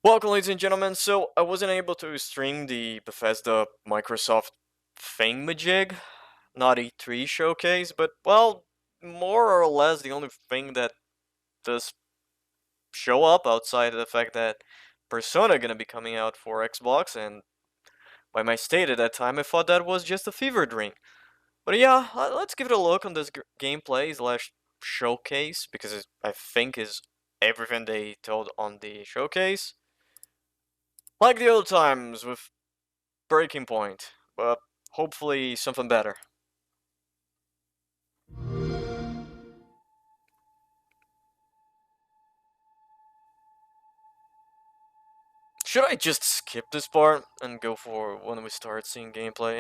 Welcome, ladies and gentlemen. So, I wasn't able to stream the Bethesda Microsoft thingamajig, not E3 showcase, but, well, more or less the only thing that does show up outside of the fact that Persona gonna be coming out for Xbox, and by my state at that time, I thought that was just a fever dream. But yeah, let's give it a look on this gameplay slash showcase, because I think is everything they told on the showcase. Like the old times with Breaking Point, but hopefully something better. Should I just skip this part and go for when we start seeing gameplay?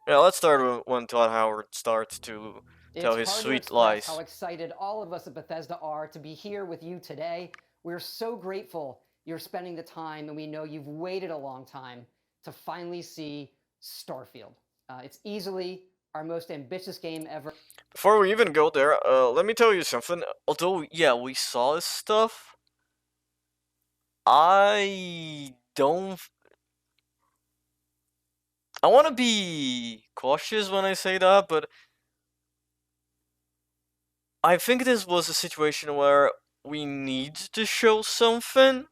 Yeah, let's start when Todd Howard starts to tell his It's hard to sweet express how lies. excited all of us at Bethesda are to be here with you today. We're so grateful you're spending the time, and we know you've waited a long time to finally see Starfield. It's easily our most ambitious game ever. Before we even go there, let me tell you something. Although, yeah, we saw this stuff, I don't. I want to be cautious when I say that, but I think this was a situation where we need to show something,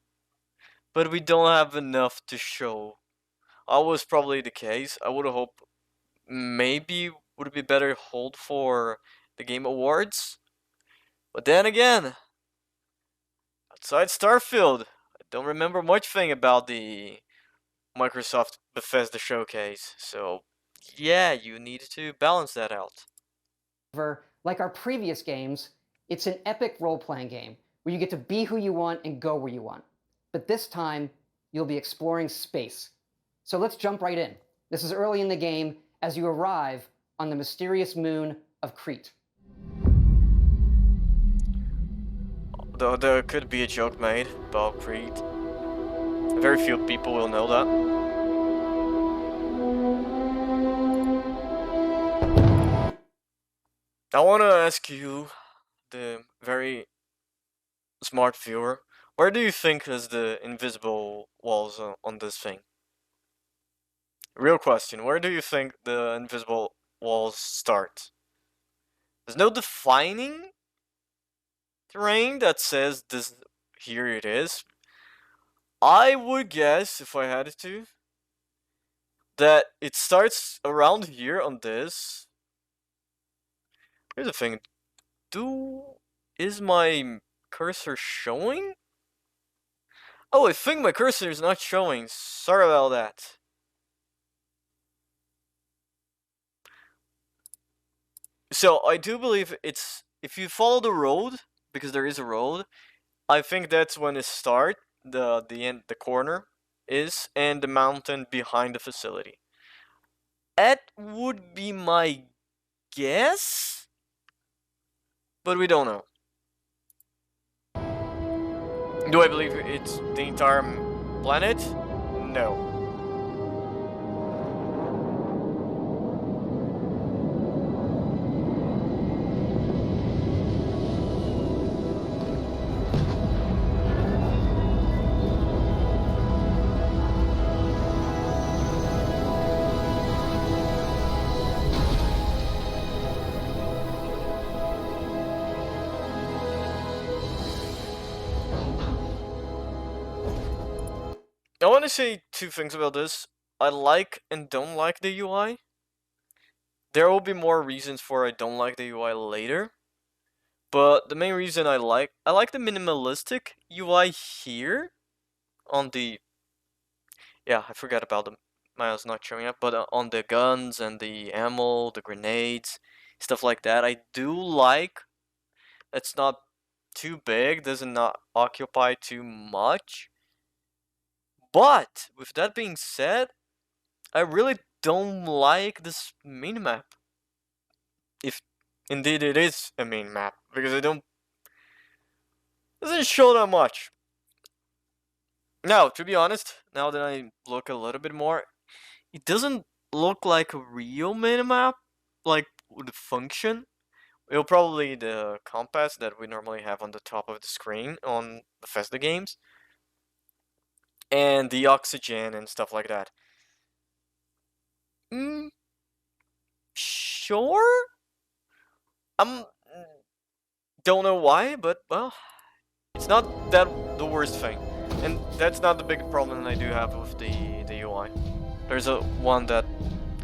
but we don't have enough to show. That was probably the case. I would have hoped maybe would it be better hold for the Game Awards. But then again, outside Starfield, I don't remember much thing about the Microsoft Bethesda showcase. So yeah, you need to balance that out. Like our previous games, it's an epic role-playing game where you get to be who you want and go where you want. But this time, you'll be exploring space. So let's jump right in. This is early in the game as you arrive on the mysterious moon of Crete. Though there could be a joke made about Creed. Very few people will know that. I want to ask you, the very smart viewer, where do you think is the invisible walls on this thing? Real question, where do you think the invisible walls start? There's no defining terrain that says this, here it is. I would guess, if I had to, that it starts around here on this. Here's the thing, is my cursor showing? Oh, I think my cursor is not showing, sorry about that. So, I do believe it's, if you follow the road, because there is a road, I think that's when it starts, the end, the corner is, and the mountain behind the facility. That would be my guess, but we don't know. Do I believe it's the entire planet? No. I want to say two things about this. I like and don't like the UI. There will be more reasons for I don't like the UI later. But the main reason I like the minimalistic UI here on the, yeah, I forgot about the mouse not showing up, but on the guns and the ammo, the grenades, stuff like that. I do like it's not too big, does not occupy too much. But with that being said, I really don't like this minimap. If indeed it is a main map, because it doesn't show that much. Now, to be honest, now that I look a little bit more, it doesn't look like a real minimap, like would function It'll probably be the compass that we normally have on the top of the screen on Bethesda games, and the oxygen and stuff like that. Mm, sure. Don't know why, but well, it's not that the worst thing, and that's not the big problem that I do have with the UI. There's a one that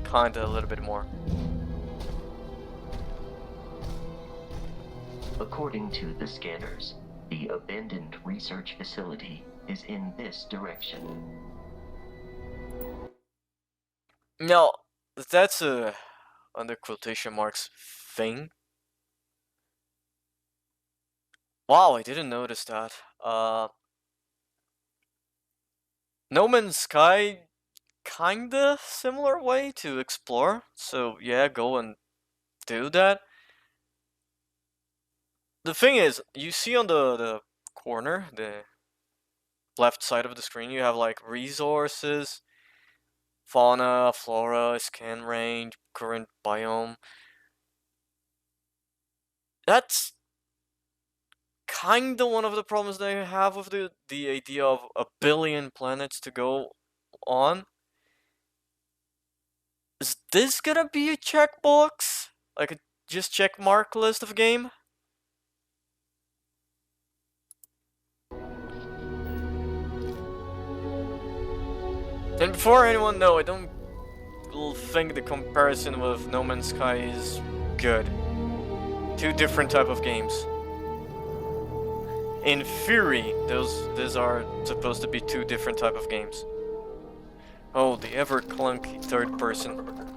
kinda a little bit more. According to the scanners, the abandoned research facility is in this direction. Now, that's a under quotation marks thing. Wow, I didn't notice that. No Man's Sky, kinda similar way to explore. So yeah, go and do that. The thing is, you see on the corner, the left side of the screen, you have like resources, fauna, flora, scan range, current biome. That's kinda one of the problems they have with the idea of a billion planets to go on. Is this gonna be a checkbox? Like a just check mark list of a game? And before anyone know, I don't think the comparison with No Man's Sky is good. Two different type of games. In theory, these are supposed to be two different type of games. Oh, the ever clunky third person.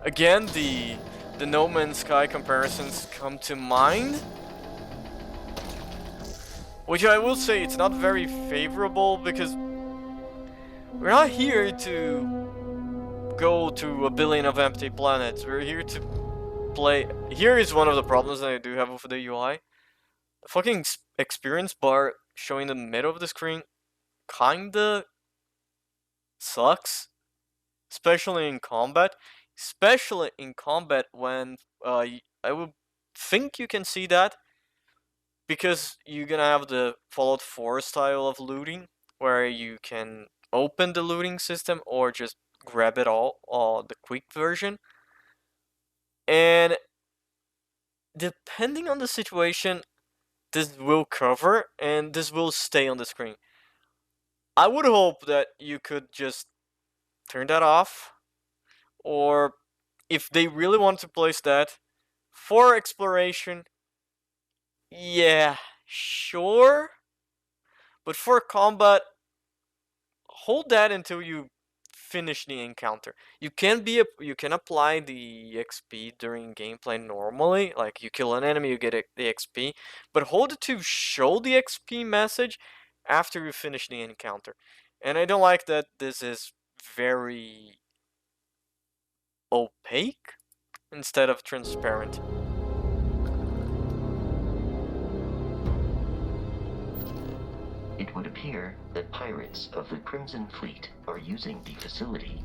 Again, the No Man's Sky comparisons come to mind. Which I will say, it's not very favorable because we're not here to go to a billion of empty planets. We're here to play. Here is one of the problems that I do have with the UI. The fucking experience bar showing the middle of the screen kinda sucks. Especially in combat. Especially in combat when I would think you can see that because you're gonna have the Fallout 4 style of looting where you can open the looting system or just grab it all, the quick version. And depending on the situation, this will cover and this will stay on the screen. I would hope that you could just turn that off, or if they really want to place that for exploration, yeah, sure. But for combat, hold that until you finish the encounter. You can apply the XP during gameplay normally, like you kill an enemy, you get the XP, but hold it to show the XP message after you finish the encounter. And I don't like that this is very opaque instead of transparent. It would appear that pirates of the Crimson Fleet are using the facility.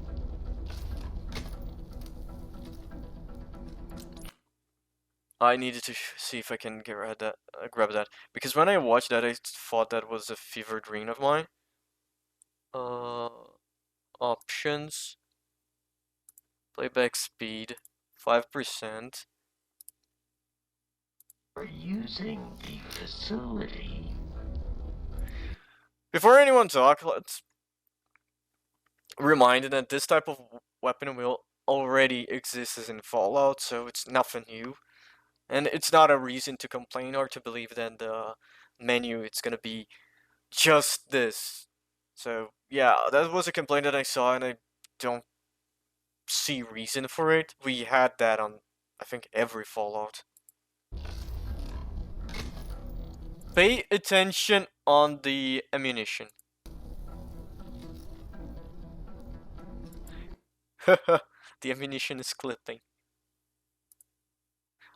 I needed to see if I can grab that, because when I watched that, I thought that was a fever dream of mine. Options, playback speed, 5%. Are using the facility. Before anyone talks, let's remind that this type of weapon will already exist in Fallout, so it's nothing new. And it's not a reason to complain or to believe that the menu it's gonna be just this. So yeah, that was a complaint that I saw, and I don't see reason for it. We had that on, I think, every Fallout. Pay attention on the ammunition. The ammunition is clipping.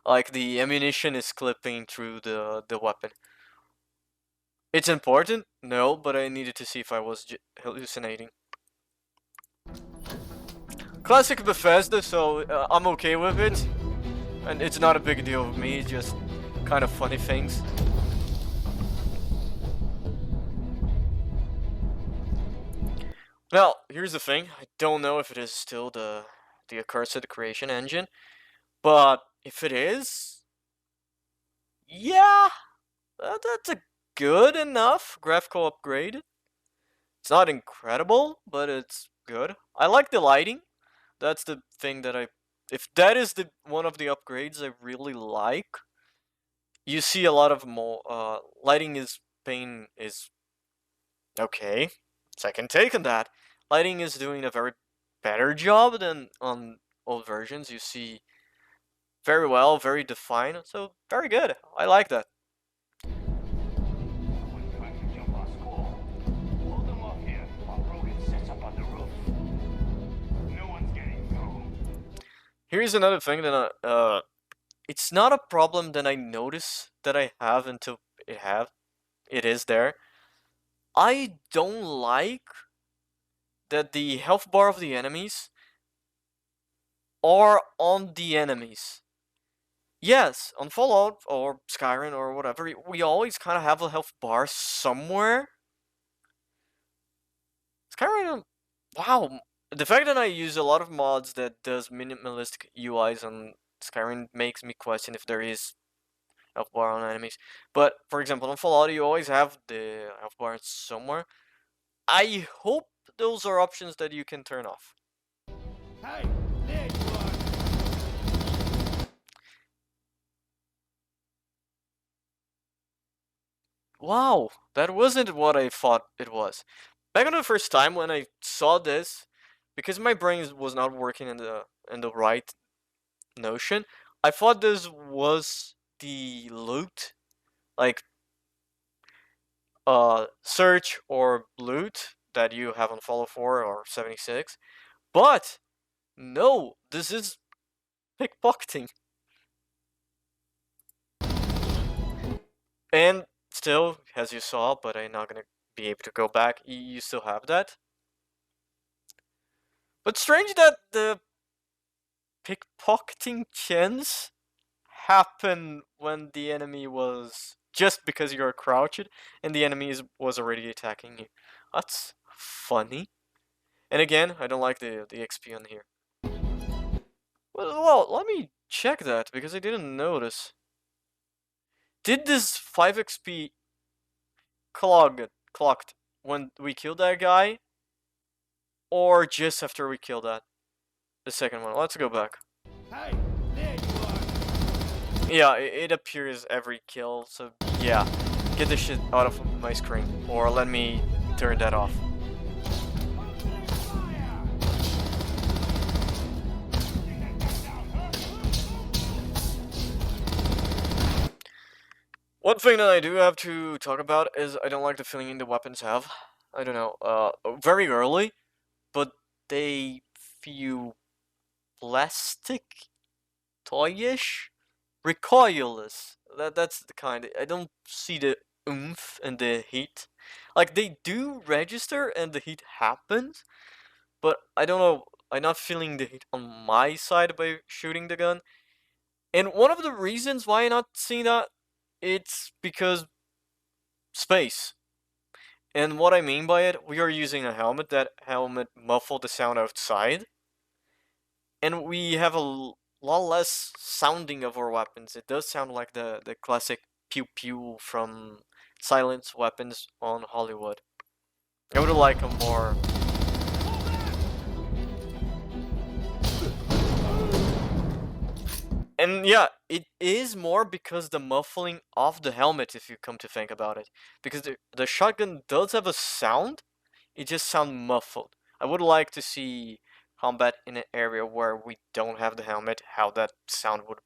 Like, the ammunition is clipping through the weapon. It's important? No, but I needed to see if I was hallucinating. Classic Bethesda, so I'm okay with it. And it's not a big deal with me, just kind of funny things. Now, here's the thing. I don't know if it is still the accursed creation engine, but if it is, yeah, that's a good enough graphical upgrade. It's not incredible, but it's good. I like the lighting. That's the thing that if that is the one of the upgrades I really like. You see a lot of more lighting is pain is okay. Second take on that. Lighting is doing a very better job than on old versions. You see very well, very defined, so very good. I like that. Here's another thing that it's not a problem that I notice that I have until it is there. I don't like that the health bar of the enemies are on the enemies. Yes, on Fallout or Skyrim or whatever, we always kind of have a health bar somewhere. Skyrim, wow, the fact that I use a lot of mods that does minimalistic UIs on Skyrim makes me question if there is health bar on enemies. But for example, on Fallout, you always have the health bar somewhere. I hope those are options that you can turn off. Hey, there you are. Wow, that wasn't what I thought it was. Back on the first time when I saw this, because my brain was not working in the right notion, I thought this was the loot, like search or loot that you have on Fallout 4 or 76. But no, this is pickpocketing. And still, as you saw, but I'm not gonna be able to go back, you still have that. But strange that the pickpocketing chance happen when the enemy was just because you're crouched and the enemy was already attacking you. That's funny. And again, I don't like the XP on here. Well, let me check that because I didn't notice. Did this 5 XP clocked when we killed that guy, or just after we killed that the second one? Let's go back. Hey, there you are. Yeah, it appears every kill, so yeah. Get this shit out of my screen, or let me turn that off. One thing that I do have to talk about is I don't like the feeling the weapons have. I don't know, very early, but they feel plastic, toyish, recoilless. That's the kind. I don't see the oomph and the heat. Like, they do register and the heat happens, but I don't know. I'm not feeling the heat on my side by shooting the gun. And one of the reasons why I'm not seeing that, it's because space. And what I mean by it, we are using a helmet. That helmet muffled the sound outside. And we have a lot less sounding of our weapons. It does sound like the classic pew pew from silenced weapons on Hollywood. I would like a more... And yeah, it is more because the muffling of the helmet, if you come to think about it. Because the shotgun does have a sound, it just sounds muffled. I would like to see combat in an area where we don't have the helmet, how that sound would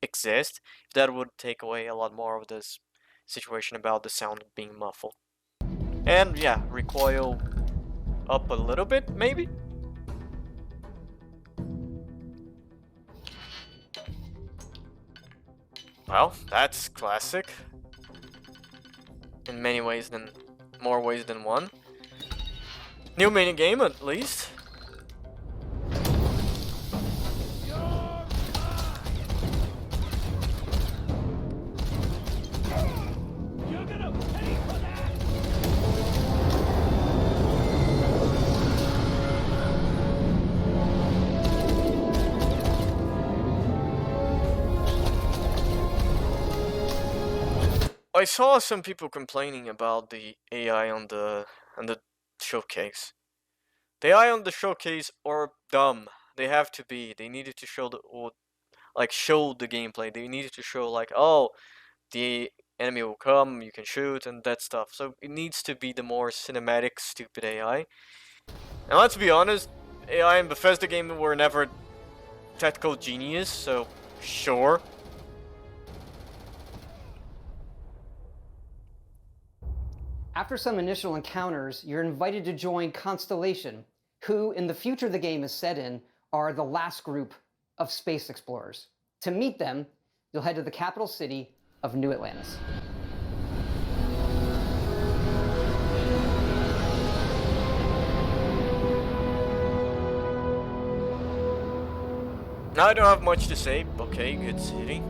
exist. That would take away a lot more of this situation about the sound being muffled. And yeah, recoil up a little bit, maybe? Well, that's classic. In many ways than... more ways than one. New minigame, at least. You're gonna pay for that! I saw some people complaining about the AI on the showcase. The AI on the showcase are dumb. They have to be. They needed to show the show the gameplay. They needed to show like, oh, the enemy will come, you can shoot and that stuff. So it needs to be the more cinematic, stupid AI. And let's be honest, AI in Bethesda games were never technical genius, so sure. After some initial encounters, you're invited to join Constellation, who, in the future the game is set in, are the last group of space explorers. To meet them, you'll head to the capital city of New Atlantis. Now I don't have much to say. Okay, good city.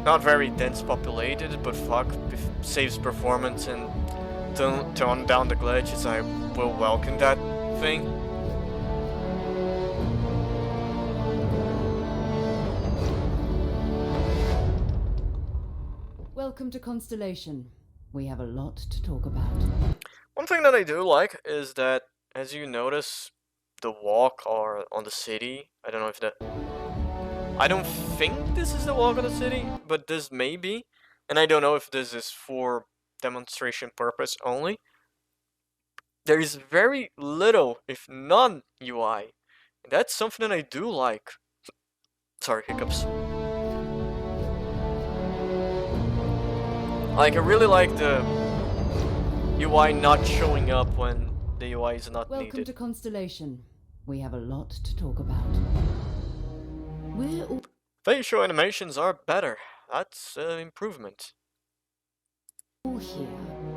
Not very dense populated, but fuck, if saves performance and tone down the glitches, I will welcome that thing. Welcome to Constellation. We have a lot to talk about. One thing that I do like is that, as you notice, the walk or on the city, I don't know if I don't think this is the walk on the city, but this may be. And I don't know if this is for demonstration purpose only. There is very little, if none, UI. And that's something that I do like. Sorry, hiccups. Like, I really like the UI not showing up when the UI is not Welcome needed. to Constellation. We have a lot to talk about. We're all Facial animations are better. That's an improvement. here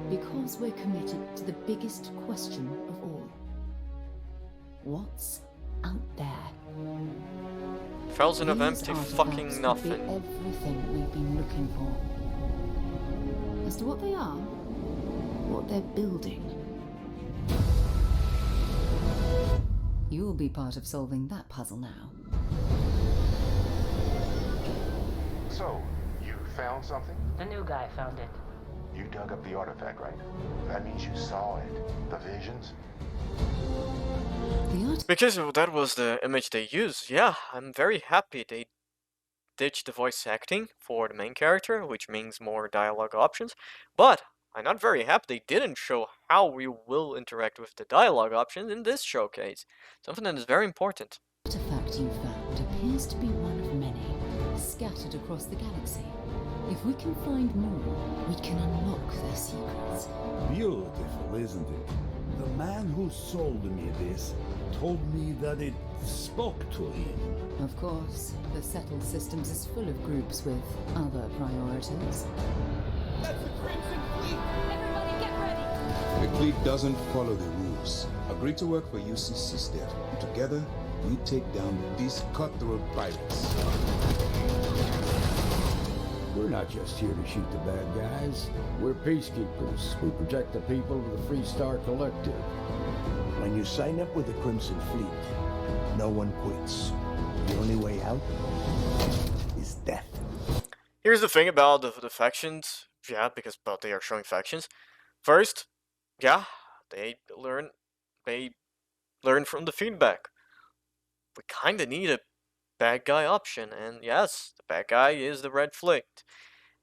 because we're committed to the biggest question of all. What's out there? Thousands of These empty artifacts fucking could be nothing. everything we've been looking for. As to what they are, what they're building. You'll be part of solving that puzzle now. So, you found something? The new guy found it. You dug up the artifact, right? That means you saw it. The visions? The Because that was the image they used, yeah, I'm very happy they ditched the voice acting for the main character, which means more dialogue options, but I'm not very happy they didn't show how we will interact with the dialogue options in this showcase, something that is very important. artifact you found appears to be one of many, scattered across the galaxy. If we can find more, we can unlock their secrets. Beautiful, isn't it? The man who sold me this told me that it spoke to him. Of course, the settled systems is full of groups with other priorities. That's the Crimson Fleet! Everybody get ready! The fleet doesn't follow the rules. Agree to work for UCC instead. Together, we take down these cutthroat pirates. We're not just here to shoot the bad guys. We're peacekeepers. We protect the people of the Free Star Collective. When you sign up with the Crimson Fleet, no one quits. The only way out is death. Here's the thing about the factions, yeah, because they are showing factions. First, yeah, they learn from the feedback. We kinda need a bad guy option, and yes, the bad guy is the Red Fleet.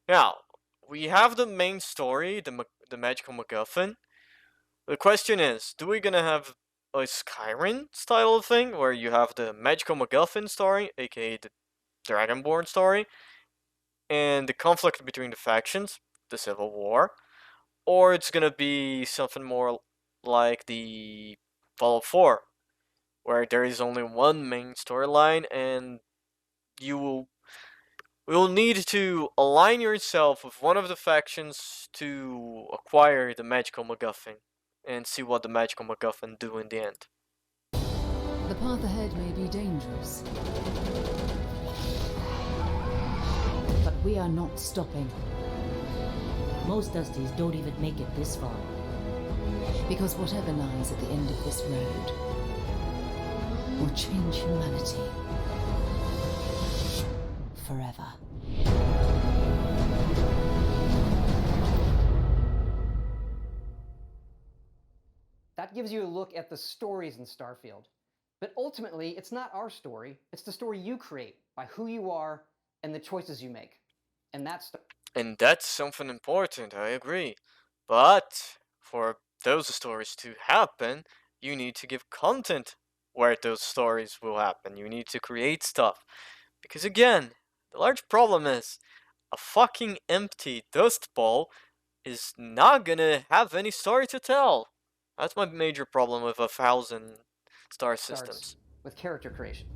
Now, we have the main story, the magical MacGuffin. The question is, do we gonna have a Skyrim style of thing, where you have the magical MacGuffin story, aka the Dragonborn story, and the conflict between the factions, the Civil War, or it's gonna be something more like the Fallout 4, where there is only one main storyline and you will need to align yourself with one of the factions to acquire the magical MacGuffin and see what the magical MacGuffin do in the end. The path ahead may be dangerous, but we are not stopping. Most Dusties don't even make it this far. Because whatever lies at the end of this road will change humanity forever. That gives you a look at the stories in Starfield. But ultimately, it's not our story, it's the story you create by who you are and the choices you make. And that's something important, I agree. But for those stories to happen, you need to give content where those stories will happen. You need to create stuff. Because again, the large problem is a fucking empty dust ball is not gonna have any story to tell. That's my major problem with 1,000 star systems. with character creation.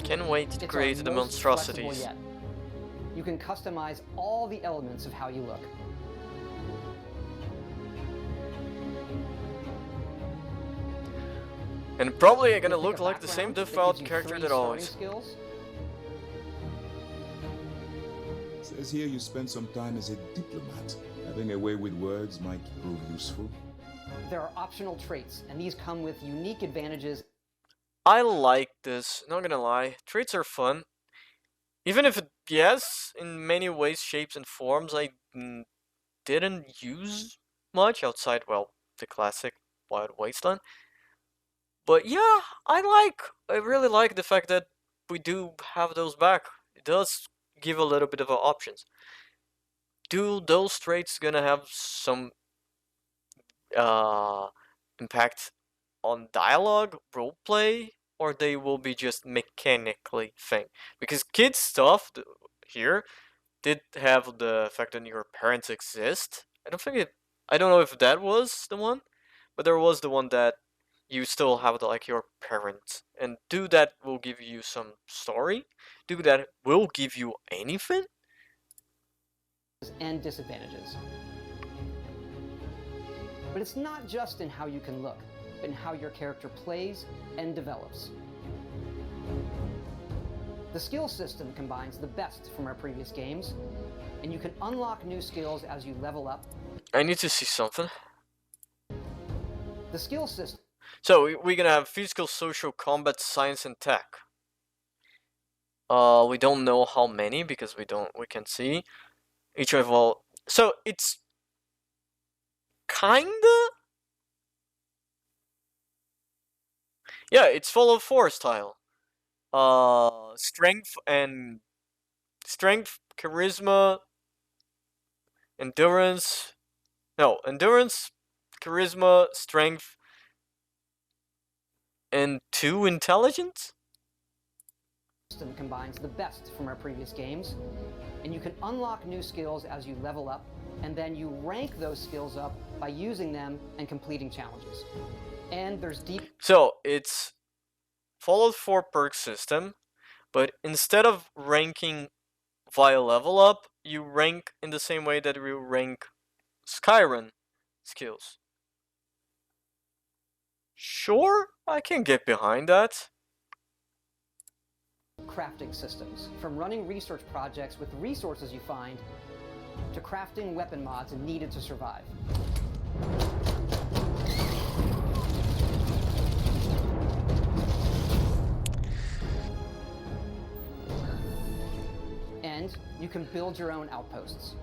Can't wait to create the monstrosities. Yet. You can customize all the elements of how you look. And probably gonna look like the same default character that always. Skills. Says here you spent some time as a diplomat. Having a way with words might prove useful. There are optional traits, and these come with unique advantages. I like this, not gonna lie. Traits are fun. Even if, yes, in many ways, shapes, and forms, I didn't use much outside, well, the classic Wild Wasteland. But yeah, I really like the fact that we do have those back. It does give a little bit of options. Do those traits gonna have some impact on dialogue, roleplay, or they will be just mechanically thing? Because kids stuff here did have the fact that your parents exist. I don't know if that was the one, but there was the one that you still have like your parents, and do that will give you some story. Do that will give you anything. And disadvantages. But it's not just in how you can look, but in how your character plays and develops. The skill system combines the best from our previous games, and you can unlock new skills as you level up. I need to see something. The skill system. So we're gonna have physical, social, combat, science, and tech. We don't know how many because we can see each of all. So it's kinda, yeah, it's Fallout 4 style. Strength, charisma, endurance. No, endurance, charisma, strength, and 2 intelligence. System combines the best from our previous games, and you can unlock new skills as you level up, and then you rank those skills up by using them and completing challenges. And there's deep. So it's Fallout 4 perk system, but instead of ranking via level up, you rank in the same way that you rank Skyrim skills. Sure, I can get behind that. Crafting systems, from running research projects with resources you find, to crafting weapon mods needed to survive. And you can build your own outposts.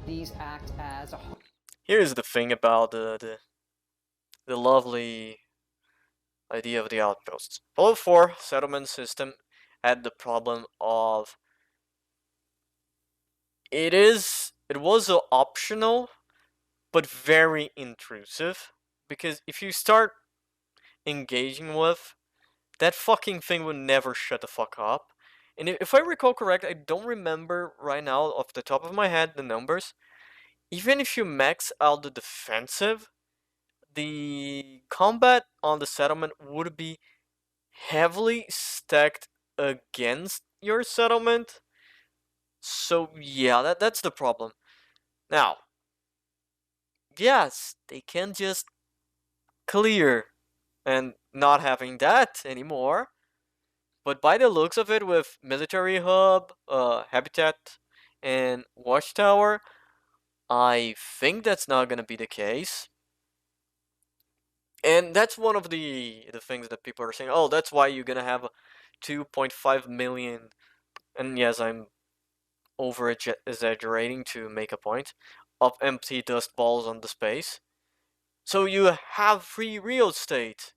These act as a... Here's the thing about the lovely idea of the outposts. Fallout 4 settlement system had the problem of it was optional but very intrusive, because if you start engaging with that fucking thing would never shut the fuck up, And if I recall correct, I don't remember right now off the top of my head the numbers. Even if you max out the defensive, the combat on the settlement would be heavily stacked against your settlement. So yeah, that's the problem. Now, yes, they can just clear and not having that anymore. But by the looks of it, with military hub, habitat, and watchtower, I think that's not gonna be the case. And that's one of the things that people are saying. Oh, that's why you're gonna have 2.5 million. And yes, I'm over exaggerating to make a point of empty dust balls on the space. So you have free real estate.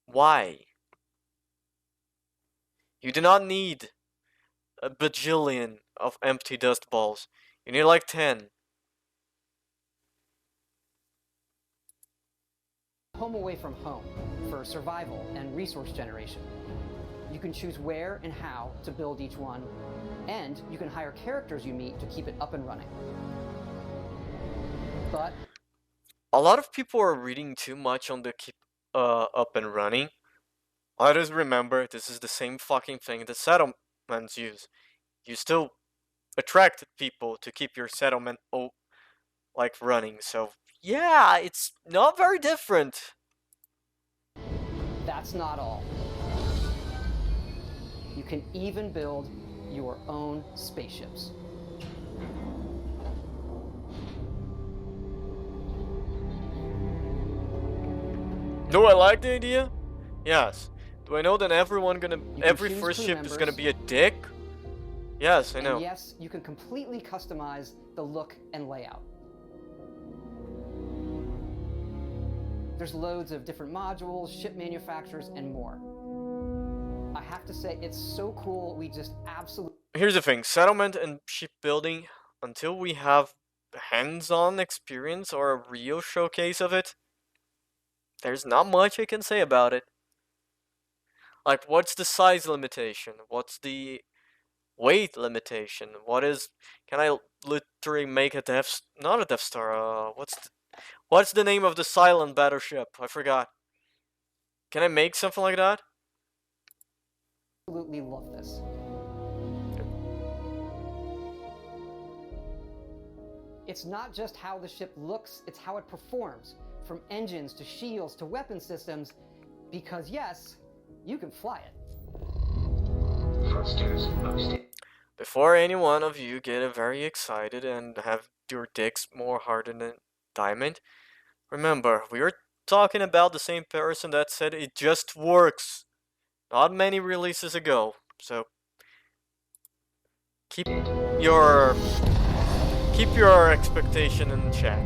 Why? You do not need a bajillion of empty dust balls. You need like 10. Home away from home for survival and resource generation. You can choose where and how to build each one, and you can hire characters you meet to keep it up and running. But a lot of people are reading too much on the keep up and running. I just remember this is the same fucking thing that settlements use. You still attract people to keep your settlement like running. So yeah, it's not very different. that's not all. You can even build your own spaceships. Do I like the idea? Yes. Do I know that every choose first crew ship is gonna members. be a dick? Yes, I know. And yes, you can completely customize the look and layout. There's loads of different modules, ship manufacturers, and more. I have to say, it's so cool, we just absolutely... Here's the thing, settlement and shipbuilding, until we have hands-on experience or a real showcase of it, there's not much I can say about it. Like, what's the size limitation? What's the weight limitation? Can I literally make a not a Death Star, what's the name of the silent battleship? I forgot. Can I make something like that? absolutely love this. It's not just how the ship looks, it's how it performs, from engines to shields to weapon systems, because yes, you can fly it. Thrusters boosted. Before any one of you get very excited and have your dicks more hardened than diamond, remember, we are talking about the same person that said it just works not many releases ago. So keep your expectation in check.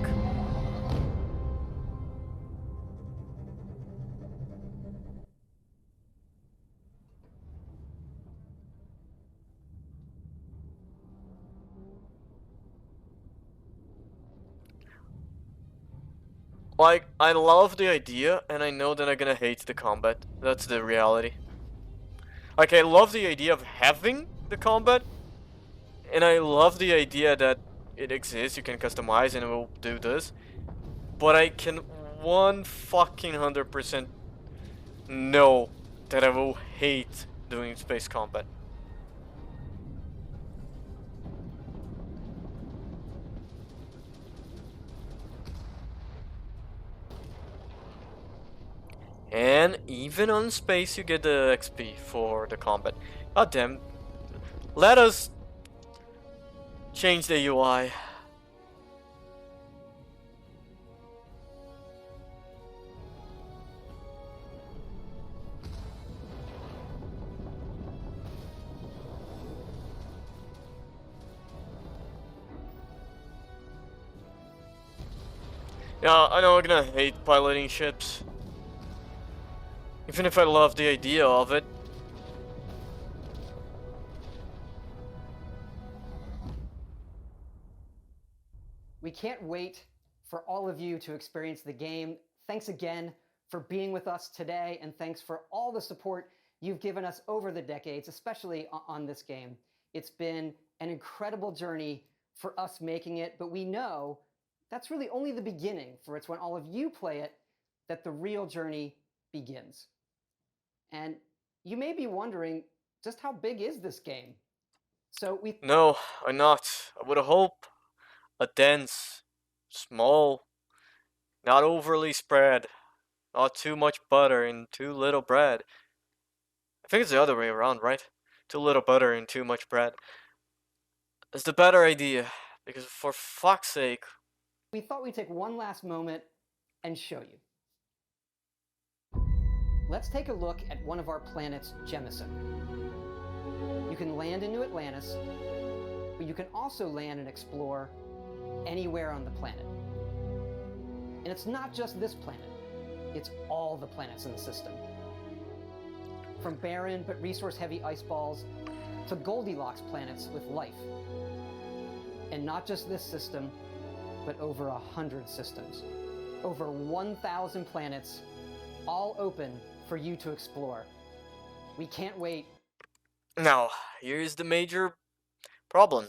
Like, I love the idea, and I know that I'm gonna hate the combat. That's the reality. Like, I love the idea of having the combat, and I love the idea that it exists, you can customize and it will do this. But I can 100% know that I will hate doing space combat. And even on space you get the XP for the combat. God damn. Let us change the UI. Yeah, I know I'm gonna hate piloting ships. Even if I love the idea of it. We can't wait for all of you to experience the game. Thanks again for being with us today, and thanks for all the support you've given us over the decades, especially on this game. It's been an incredible journey for us making it, but we know that's really only the beginning, for it's when all of you play it that the real journey begins. And you may be wondering, just how big is this game? So we... No, I'm not. I would hope a dense, small, not overly spread, not too much butter and too little bread. I think it's the other way around, right? Too little butter and too much bread. It's the better idea, because for fuck's sake. We thought we'd take one last moment and show you. Let's take a look at one of our planets, Jemison. You can land into Atlantis, but you can also land and explore anywhere on the planet. And it's not just this planet, it's all the planets in the system. From barren but resource-heavy ice balls to Goldilocks planets with life. And not just this system, but over 100 systems. Over 1,000 planets, all open for you to explore. We can't wait. Now, here's the major problem,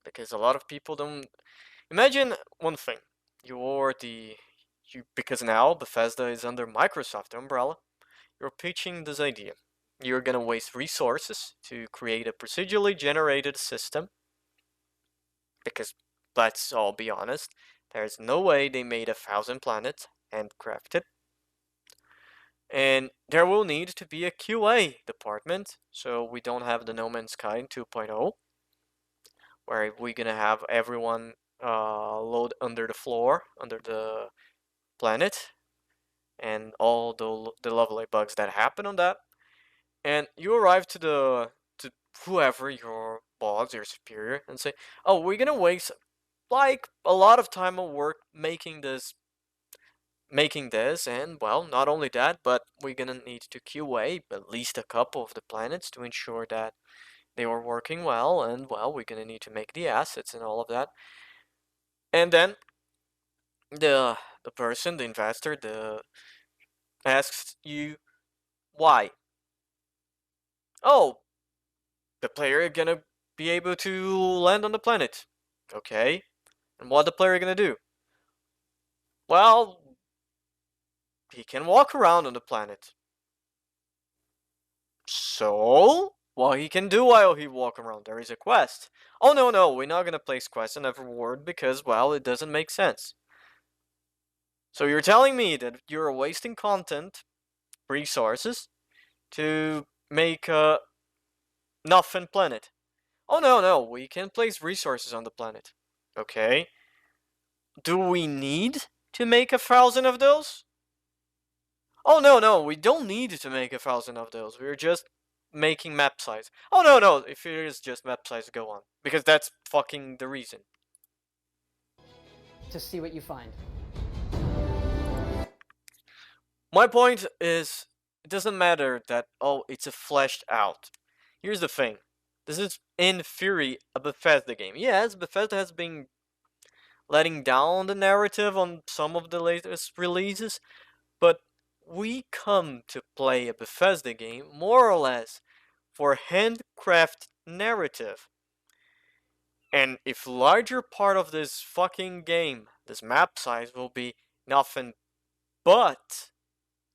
because a lot of people don't... Imagine one thing. Because now Bethesda is under Microsoft umbrella, you're pitching this idea. You're gonna waste resources to create a procedurally generated system, because let's all be honest, there's no way they made 1,000 planets handcrafted. And there will need to be a QA department, so we don't have the No Man's Sky in 2.0, where we're gonna have everyone load under the floor, under the planet, and all the lovely bugs that happen on that. And you arrive to whoever your boss, your superior, and say, "Oh, we're gonna waste like a lot of time and work making this, and well, not only that, but we're gonna need to QA at least a couple of the planets to ensure that they were working well, and well, we're gonna need to make the assets and all of that." And then the person, the investor, asks you why. Oh, the player gonna be able to land on the planet. Okay. And what the player gonna do? Well, he can walk around on the planet. So, what he can do while he walk around? There is a quest. Oh no, we're not gonna place quests in every word because, well, it doesn't make sense. So you're telling me that you're wasting content, resources, to make a nothing planet. Oh no, we can place resources on the planet. Okay. Do we need to make 1,000 of those? Oh no, we don't need to make 1,000 of those. We're just making map size. Oh no, if it is just map size, go on. Because that's fucking the reason. To see what you find. My point is, it doesn't matter that, oh, it's a fleshed out. Here's the thing. This is, in theory, a Bethesda game. Yes, Bethesda has been letting down the narrative on some of the latest releases, but we come to play a Bethesda game more or less for handcraft narrative. And if larger part of this fucking game, this map size, will be nothing but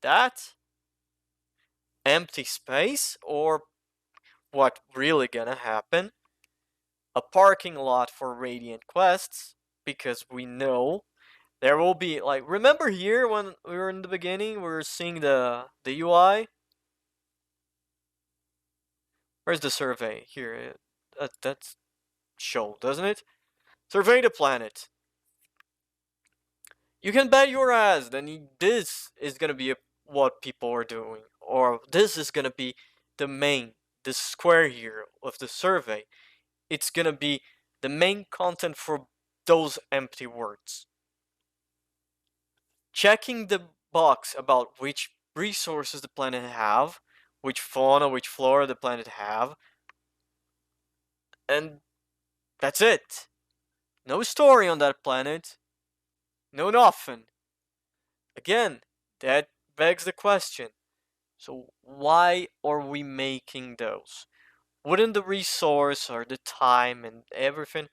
that empty space, or what really gonna happen, a parking lot for Radiant quests, because we know there will be, like, remember here when we were in the beginning, we were seeing the UI? Where's the survey? Here, that's show, doesn't it? Survey the planet. You can bet your ass that this is gonna be what people are doing, or this is gonna be the square here of the survey. It's gonna be the main content for those empty words. Checking the box about which resources the planet have, which fauna, which flora the planet have, and that's it. No story on that planet. No nothing. Again, that begs the question. So why are we making those? Wouldn't the resource or the time and everything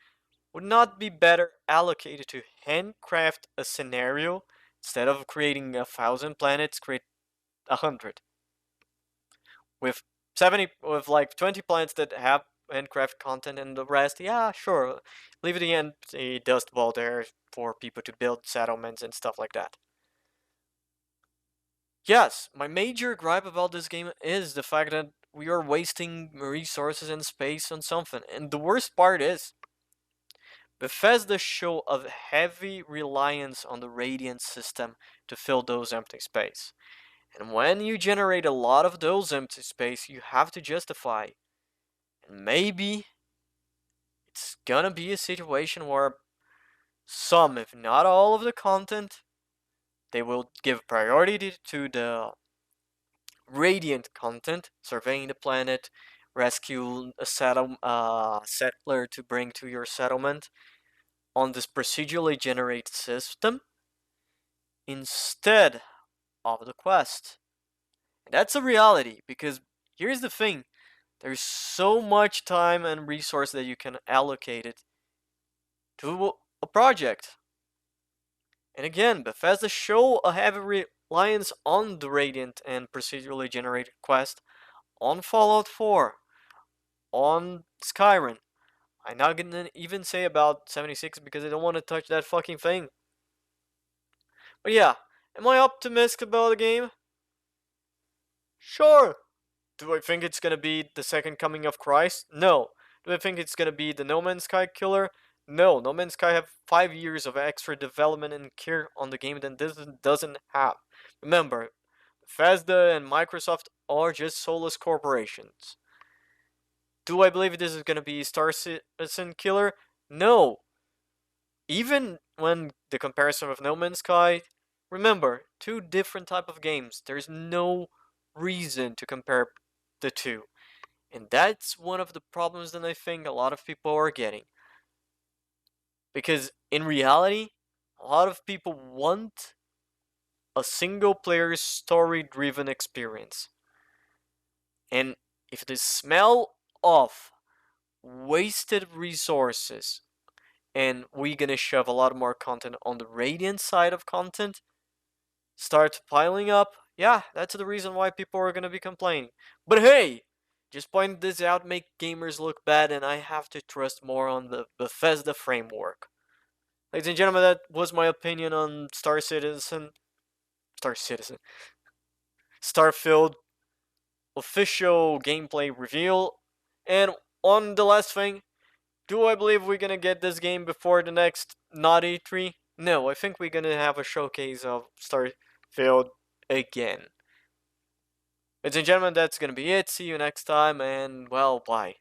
would not be better allocated to handcraft a scenario instead of creating 1,000 planets, create 100 with 70 with like 20 planets that have handcraft content and the rest, yeah, sure, leave the empty dust ball there for people to build settlements and stuff like that. Yes, my major gripe about this game is the fact that we are wasting resources and space on something, and the worst part is Bethesda show a heavy reliance on the Radiant system to fill those empty space. And when you generate a lot of those empty space, you have to justify. And maybe it's gonna be a situation where some, if not all of the content, they will give priority to the Radiant content, surveying the planet, rescue a settler to bring to your settlement on this procedurally generated system instead of the quest. And that's a reality because here's the thing, there's so much time and resource that you can allocate it to a project. And again, Bethesda show a heavy reliance on the Radiant and procedurally generated quest on Fallout 4, on Skyrim. I'm not gonna even say about 76 because I don't want to touch that fucking thing. But yeah, am I optimistic about the game? Sure. Do I think it's gonna be the second coming of Christ? No. Do I think it's gonna be the No Man's Sky killer? No. No Man's Sky have 5 years of extra development and care on the game that this doesn't have. Remember, Bethesda and Microsoft are just soulless corporations. Do I believe this is gonna be Star Citizen killer? No. Even when the comparison with No Man's Sky, remember, two different type of games. There's no reason to compare the two. And that's one of the problems that I think a lot of people are getting. Because in reality, a lot of people want a single player story driven experience. And if the smell of wasted resources and we're gonna shove a lot more content on the Radiant side of content start piling up, yeah, that's the reason why people are gonna be complaining. But hey, just point this out, make gamers look bad, and I have to trust more on the Bethesda framework. Ladies and gentlemen, that was my opinion on Starfield official gameplay reveal. And on the last thing, do I believe we're gonna get this game before the next not E3? No, I think we're gonna have a showcase of Starfield again. Ladies and gentlemen, that's gonna be it. See you next time, and well, bye.